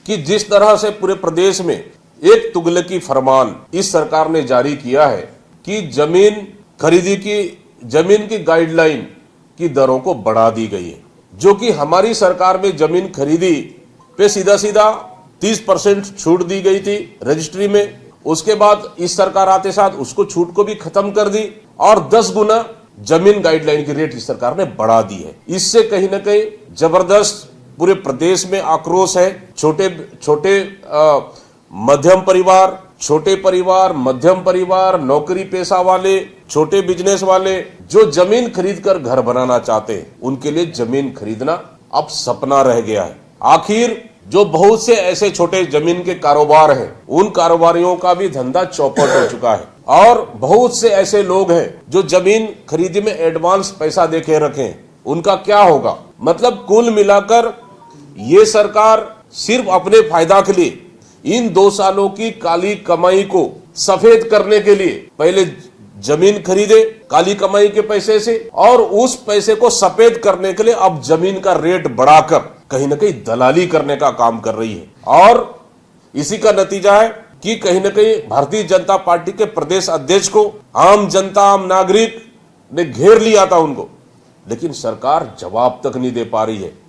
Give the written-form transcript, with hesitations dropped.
कि जिस तरह से पूरे प्रदेश में एक तुगलकी फरमान इस सरकार ने जारी किया है कि जमीन की गाइडलाइन की दरों को बढ़ा दी गई है, जो कि हमारी सरकार में जमीन खरीदी पे सीधा सीधा 30% छूट दी गई थी रजिस्ट्री में। उसके बाद इस सरकार आते साथ उसको छूट को भी खत्म कर दी और 10 गुना जमीन गाइडलाइन की रेट इस सरकार ने बढ़ा दी है। इससे कहीं ना कहीं जबरदस्त पूरे प्रदेश में आक्रोश है। छोटे परिवार, मध्यम परिवार, नौकरी पेशा वाले, छोटे बिजनेस वाले जो जमीन खरीद कर घर बनाना चाहते हैं, उनके लिए जमीन खरीदना अब सपना रह गया है। आखिर जो बहुत से ऐसे छोटे जमीन के कारोबार हैं, उन कारोबारियों का भी धंधा चौपट हो चुका है और बहुत से ऐसे लोग हैं जो जमीन खरीदी में एडवांस पैसा देके रखे, उनका क्या होगा। मतलब कुल मिलाकर ये सरकार सिर्फ अपने फायदा के लिए इन 2 सालों की काली कमाई को सफेद करने के लिए पहले जमीन खरीदे काली कमाई के पैसे से और उस पैसे को सफेद करने के लिए अब जमीन का रेट बढ़ाकर कहीं ना कहीं दलाली करने का काम कर रही है। और इसी का नतीजा है कि कहीं ना कहीं भारतीय जनता पार्टी के प्रदेश अध्यक्ष को आम जनता, आम नागरिक ने घेर लिया था उनको, लेकिन सरकार जवाब तक नहीं दे पा रही है।